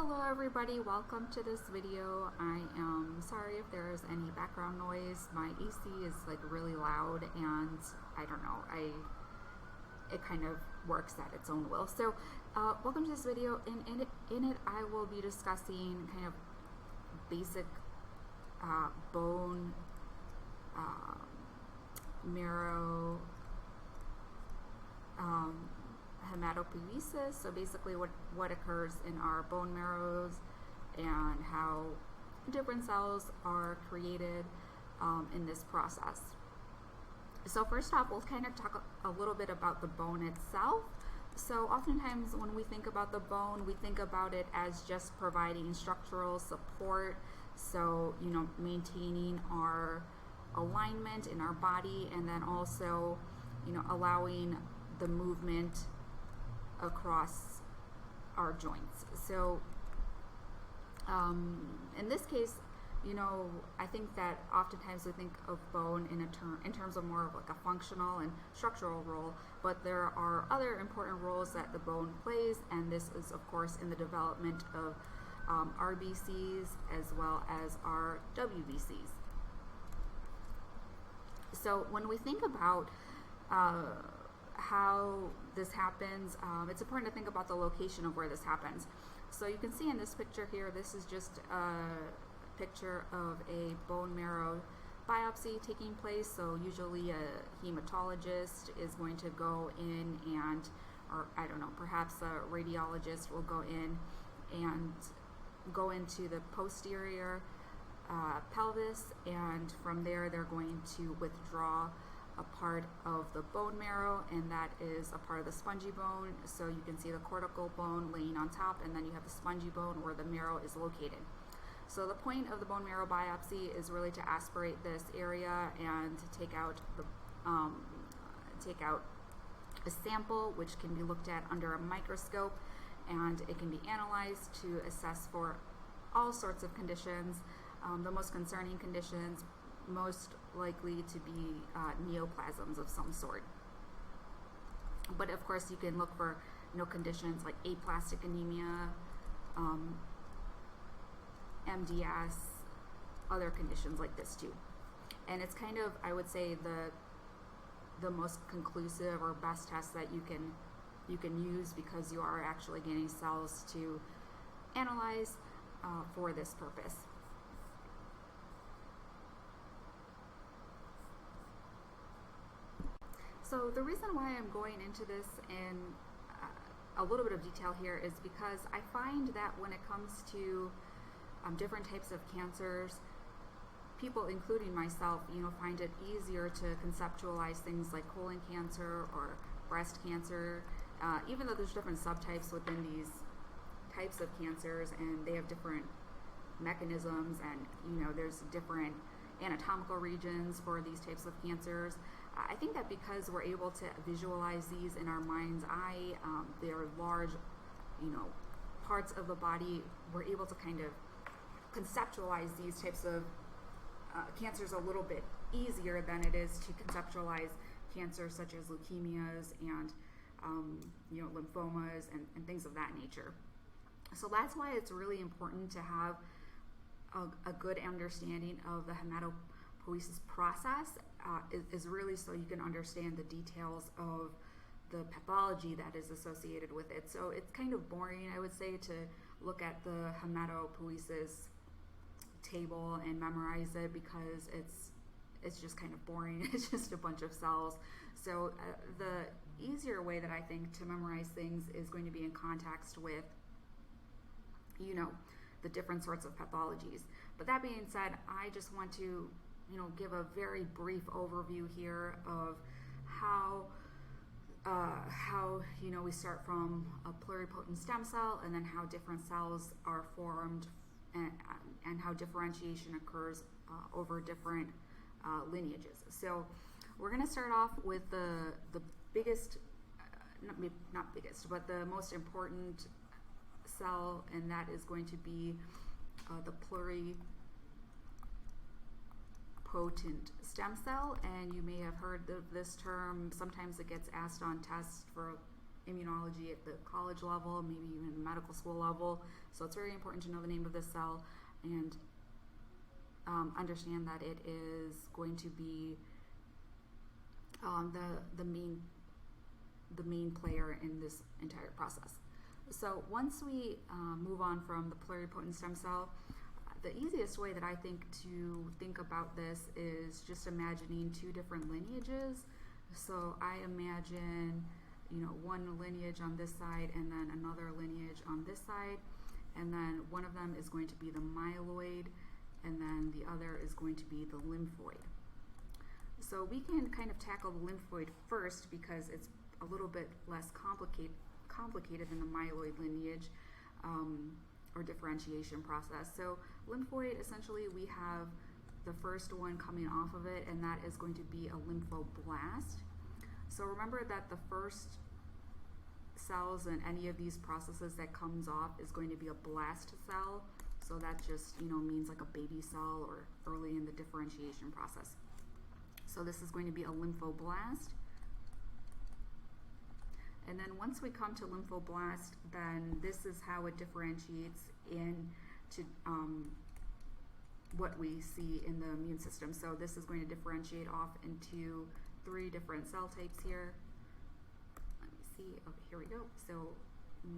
Hello everybody, welcome to this video. I am sorry if there is any background noise. My AC is like really loud and I don't know, it kind of works at its own will. So welcome to this video. In it I will be discussing kind of basic bone marrow hematopoiesis, so basically what occurs in our bone marrows and how different cells are created in this process. So first off, we'll kind of talk a little bit about the bone itself. So oftentimes when we think about the bone, we think about it as just providing structural support, so maintaining our alignment in our body, and then also allowing the movement across our joints. So in this case, I think that oftentimes we think of bone in terms of more of like a functional and structural role, but there are other important roles that the bone plays, and this is of course in the development of RBCs as well as our WBCs. So when we think about how this happens, it's important to think about the location of where this happens. So you can see in this picture here, this is just a picture of a bone marrow biopsy taking place. So usually a hematologist is going to go in and, or I don't know, perhaps a radiologist will go in and go into the posterior pelvis, and from there they're going to withdraw a part of the bone marrow, and that is a part of the spongy bone. So you can see the cortical bone laying on top, and then you have the spongy bone where the marrow is located. So the point of the bone marrow biopsy is really to aspirate this area and to take out a sample, which can be looked at under a microscope, and it can be analyzed to assess for all sorts of conditions. The most concerning conditions most likely to be neoplasms of some sort. But of course you can look for conditions like aplastic anemia, MDS, other conditions like this too. And it's kind of, I would say, the most conclusive or best test that you can use, because you are actually getting cells to analyze for this purpose. So the reason why I'm going into this in a little bit of detail here is because I find that when it comes to different types of cancers, people, including myself, find it easier to conceptualize things like colon cancer or breast cancer, even though there's different subtypes within these types of cancers, and they have different mechanisms, and there's different anatomical regions for these types of cancers. I think that because we're able to visualize these in our mind's eye, they're large, parts of the body, we're able to kind of conceptualize these types of cancers a little bit easier than it is to conceptualize cancers such as leukemias and lymphomas and things of that nature. So that's why it's really important to have a good understanding of the hematopoiesis process, is really so you can understand the details of the pathology that is associated with it. So it's kind of boring, I would say, to look at the hematopoiesis table and memorize it, because it's just kind of boring. It's just a bunch of cells. So the easier way that I think to memorize things is going to be in context with the different sorts of pathologies. But that being said, I just want to give a very brief overview here of how we start from a pluripotent stem cell, and then how different cells are formed, and how differentiation occurs over different lineages. So we're going to start off with the biggest, not biggest, but the most important cell, and that is going to be the pluripotent stem cell. And you may have heard of this term. Sometimes it gets asked on tests for immunology at the college level, maybe even medical school level. So it's very important to know the name of this cell and understand that it is going to be the main player in this entire process. So once we move on from the pluripotent stem cell, the easiest way that I think to think about this is just imagining two different lineages. So I imagine, one lineage on this side and then another lineage on this side, and then one of them is going to be the myeloid, and then the other is going to be the lymphoid. So we can kind of tackle the lymphoid first because it's a little bit less complicated than the myeloid lineage or differentiation process. So lymphoid, essentially we have the first one coming off of it, and that is going to be a lymphoblast. So remember that the first cells in any of these processes that comes off is going to be a blast cell. So that just means like a baby cell or early in the differentiation process. So this is going to be a lymphoblast. And then once we come to lymphoblast, then this is how it differentiates into what we see in the immune system. So this is going to differentiate off into 3 different cell types here. Let me see. Okay, here we go. So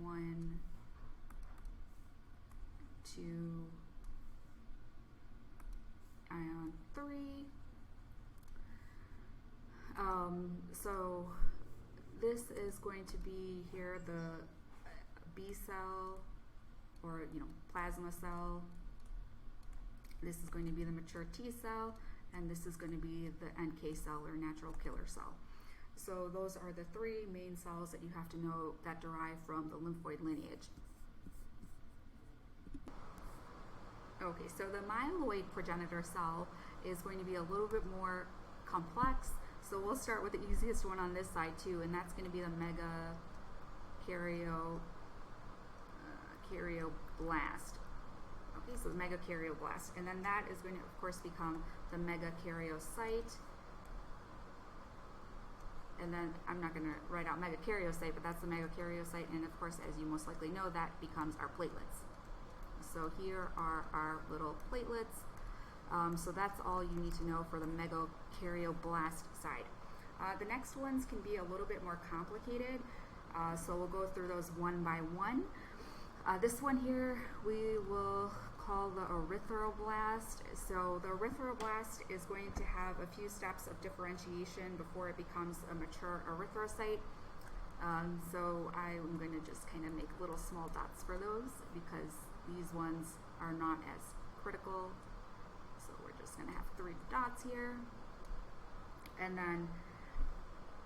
1, 2, and 3. So this is going to be here the B cell, or plasma cell. This is going to be the mature T cell, and this is going to be the NK cell, or natural killer cell. So those are the 3 main cells that you have to know that derive from the lymphoid lineage. Okay, so the myeloid progenitor cell is going to be a little bit more complex. So we'll start with the easiest one on this side too, and that's going to be the megakaryoblast. Okay, so the megakaryoblast, and then that is going to, of course, become the megakaryocyte. And then I'm not going to write out megakaryocyte, but that's the megakaryocyte, and of course, as you most likely know, that becomes our platelets. So here are our little platelets. So that's all you need to know for the megakaryoblast side. The next ones can be a little bit more complicated, so we'll go through those one by one. This one here we will call the erythroblast. So the erythroblast is going to have a few steps of differentiation before it becomes a mature erythrocyte. So I'm going to just kind of make little small dots for those because these ones are not as critical. So we're just going to have 3 dots here. And then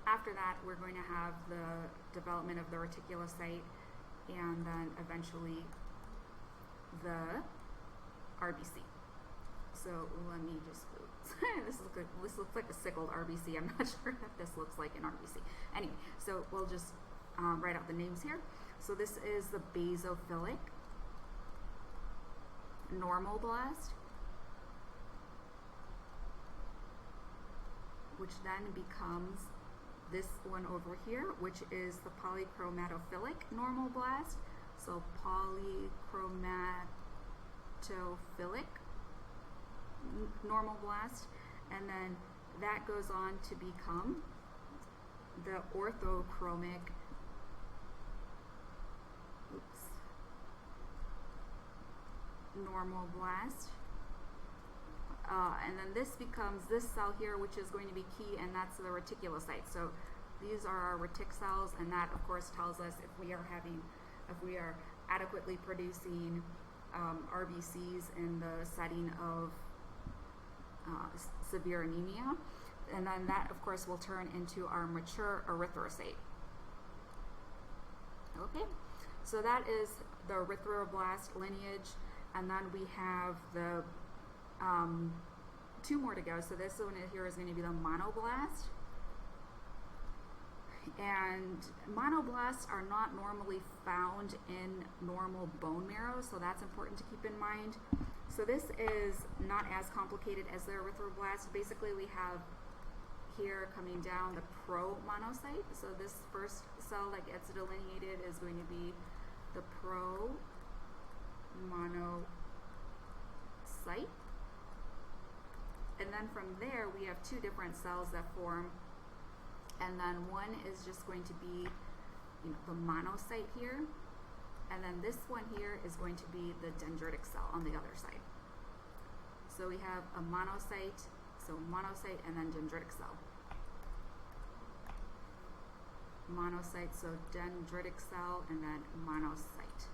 after that, we're going to have the development of the reticulocyte, and then eventually the RBC. So let me just this looks like a sickled RBC. I'm not sure if this looks like an RBC. Anyway, so we'll just write out the names here. So this is the basophilic normalblast, which then becomes this one over here, which is the polychromatophilic normalblast. So polychromatophilic normalblast, and then that goes on to become the orthochromic normalblast. And then this becomes this cell here, which is going to be key, and that's the reticulocyte. So these are our retic cells, and that of course tells us if we are adequately producing RBCs in the setting of severe anemia. And then that of course will turn into our mature erythrocyte. Okay, so that is the erythroblast lineage, and then we have the 2 more to go. So this one here is going to be the monoblast. And monoblasts are not normally found in normal bone marrow, so that's important to keep in mind. So this is not as complicated as the erythroblast. Basically, we have here coming down the pro-monocyte. So this first cell that gets delineated is going to be the pro-monocyte. And then from there we have two different cells that form, and then one is just going to be, you know, the monocyte here, and then this one here is going to be the dendritic cell on the other side. So we have a monocyte, so monocyte and then dendritic cell. Monocyte, so dendritic cell, and then monocyte.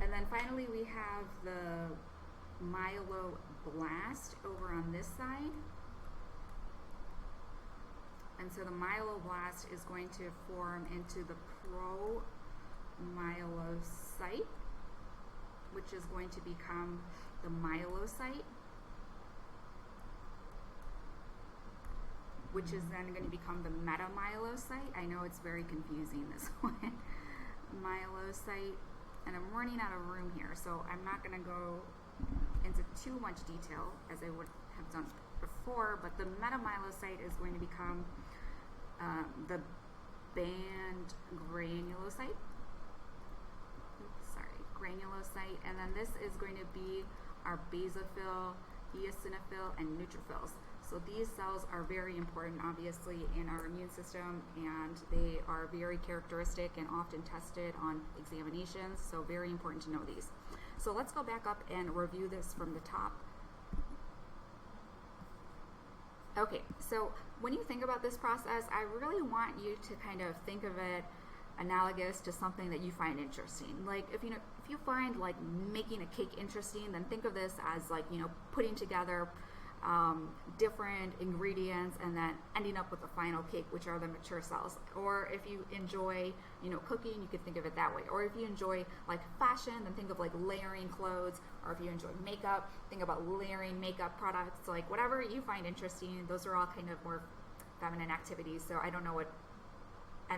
And then finally we have the myeloblast over on this side. And so the myeloblast is going to form into the promyelocyte, which is going to become the myelocyte, which is then going to become the metamyelocyte. I know it's very confusing, this one. Myelocyte, and I'm running out of room here, so I'm not going to go into too much detail as I would have done before, but the metamyelocyte is going to become the band granulocyte. Granulocyte, and then this is going to be our basophil, eosinophil, and neutrophils. So these cells are very important, obviously, in our immune system, and they are very characteristic and often tested on examinations, so very important to know these. So let's go back up and review this from the top. Okay, so when you think about this process, I really want you to kind of think of it analogous to something that you find interesting. Like if you find like making a cake interesting, then think of this as like, you know, putting together different ingredients and then ending up with the final cake, which are the mature cells. Or if you enjoy, you know, cooking, you could think of it that way. Or if you enjoy like fashion, then think of like layering clothes. Or if you enjoy makeup, think about layering makeup products. Like whatever you find interesting, those are all kind of more feminine activities. So I don't know what the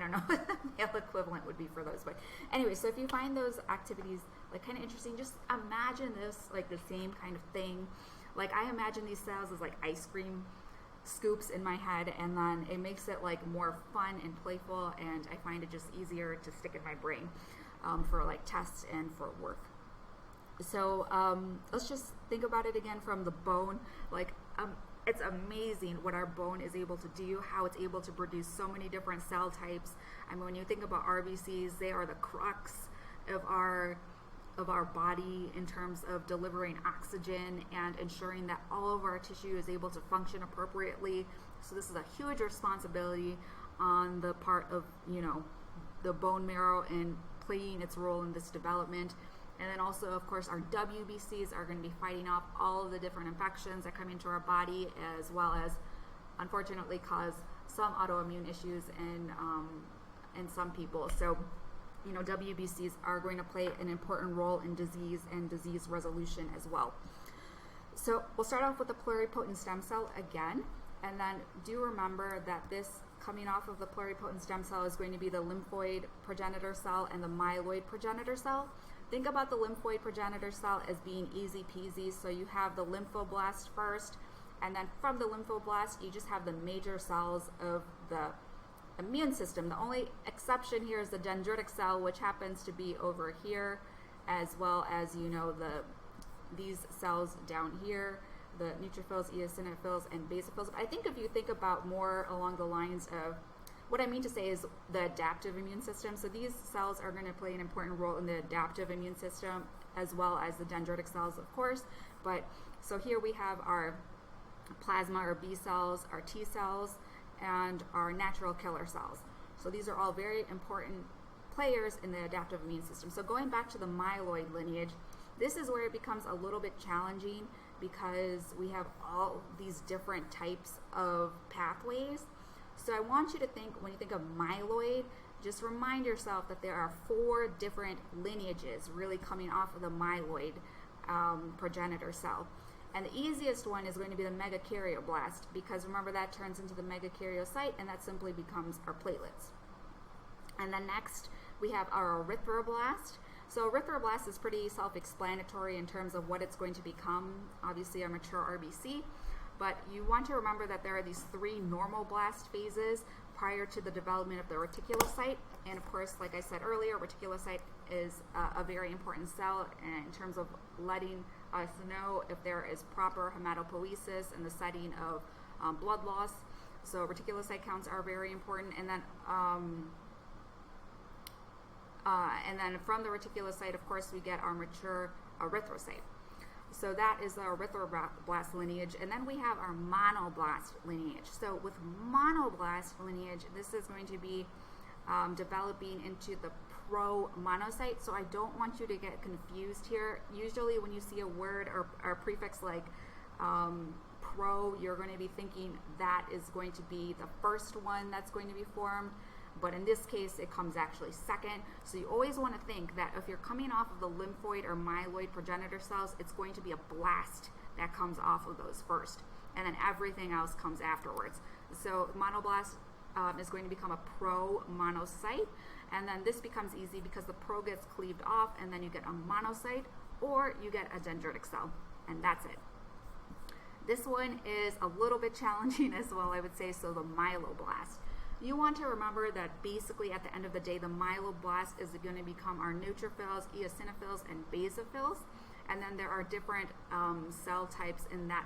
male equivalent would be for those, but anyway, so if you find those activities like kind of interesting, just imagine this like the same kind of thing. Like I imagine these cells as like ice cream scoops in my head, and then it makes it like more fun and playful, and I find it just easier to stick in my brain for like tests and for work. So let's just think about it again from the bone. Like it's amazing what our bone is able to do, how it's able to produce so many different cell types. I mean, when you think about RBCs, they are the crux of our body in terms of delivering oxygen and ensuring that all of our tissue is able to function appropriately. So this is a huge responsibility on the part of, you know, the bone marrow and playing its role in this development. And then also, of course, our WBCs are going to be fighting off all of the different infections that come into our body, as well as, unfortunately, cause some autoimmune issues in some people. So, you know, WBCs are going to play an important role in disease and disease resolution as well. So we'll start off with the pluripotent stem cell again, and then do remember that this coming off of the pluripotent stem cell is going to be the lymphoid progenitor cell and the myeloid progenitor cell. Think about the lymphoid progenitor cell as being easy peasy. So you have the lymphoblast first, and then from the lymphoblast, you just have the major cells of the immune system. The only exception here is the dendritic cell, which happens to be over here, as well as, you know, these cells down here, the neutrophils, eosinophils, and basophils. I think if you think about more along the lines of, what I mean to say is the adaptive immune system. So these cells are going to play an important role in the adaptive immune system, as well as the dendritic cells, of course. But so here we have our plasma or B cells, our T cells, and our natural killer cells. So these are all very important players in the adaptive immune system. So going back to the myeloid lineage, this is where it becomes a little bit challenging because we have all these different types of pathways. So I want you to think, when you think of myeloid, just remind yourself that there are 4 different lineages really coming off of the myeloid progenitor cell. And the easiest one is going to be the megakaryoblast, because remember that turns into the megakaryocyte, and that simply becomes our platelets. And then next we have our erythroblast. So erythroblast is pretty self-explanatory in terms of what it's going to become, obviously a mature RBC. But you want to remember that there are these 3 normoblast phases prior to the development of the reticulocyte. And of course, like I said earlier, reticulocyte is a very important cell in terms of letting us know if there is proper hematopoiesis in the setting of blood loss. So reticulocyte counts are very important. And then from the reticulocyte, of course, we get our mature erythrocyte. So that is our erythroblast lineage. And then we have our monoblast lineage. So with monoblast lineage, this is going to be developing into the pro-monocyte. So I don't want you to get confused here. Usually when you see a word or a prefix like pro, you're going to be thinking that is going to be the first one that's going to be formed. But in this case, it comes actually second. So you always want to think that if you're coming off of the lymphoid or myeloid progenitor cells, it's going to be a blast that comes off of those first. And then everything else comes afterwards. So monoblast is going to become a pro-monocyte. And then this becomes easy because the pro gets cleaved off, and then you get a monocyte, or you get a dendritic cell. And that's it. This one is a little bit challenging as well, I would say, so the myeloblast. You want to remember that basically at the end of the day, the myeloblast is going to become our neutrophils, eosinophils, and basophils. And then there are different cell types in that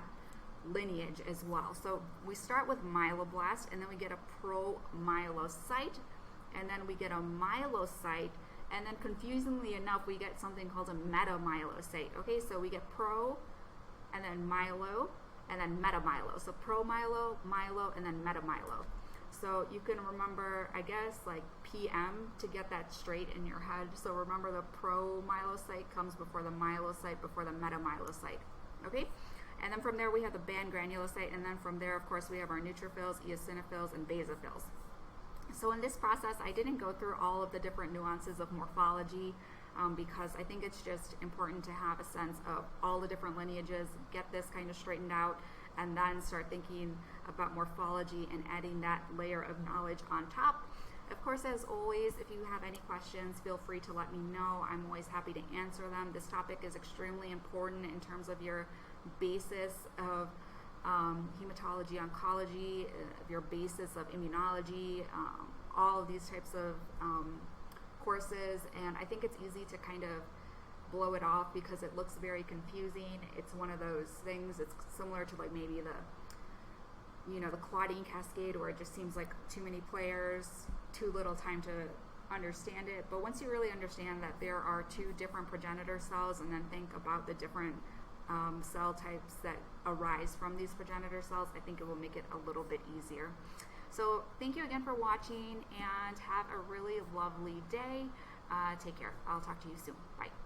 lineage as well. So we start with myeloblast, and then we get a promyelocyte, and then we get a myelocyte, and then confusingly enough, we get something called a metamyelocyte. Okay, so we get pro, and then myelo, and then metamyelo. So promyelo, myelo, and then metamyelo. So you can remember, I guess, like PM to get that straight in your head. So remember the promyelocyte comes before the myelocyte, before the metamyelocyte. Okay? And then from there we have the band granulocyte, and then from there, of course, we have our neutrophils, eosinophils, and basophils. So in this process, I didn't go through all of the different nuances of morphology because I think it's just important to have a sense of all the different lineages, get this kind of straightened out, and then start thinking about morphology and adding that layer of knowledge on top. Of course, as always, if you have any questions, feel free to let me know. I'm always happy to answer them. This topic is extremely important in terms of your basis of hematology, oncology, your basis of immunology, all of these types of courses. And I think it's easy to kind of blow it off because it looks very confusing. It's one of those things, it's similar to like maybe the Claudine cascade, where it just seems like too many players, too little time to understand it. But once you really understand that there are 2 different progenitor cells, and then think about the different cell types that arise from these progenitor cells, I think it will make it a little bit easier. So thank you again for watching, and have a really lovely day. Take care. I'll talk to you soon. Bye.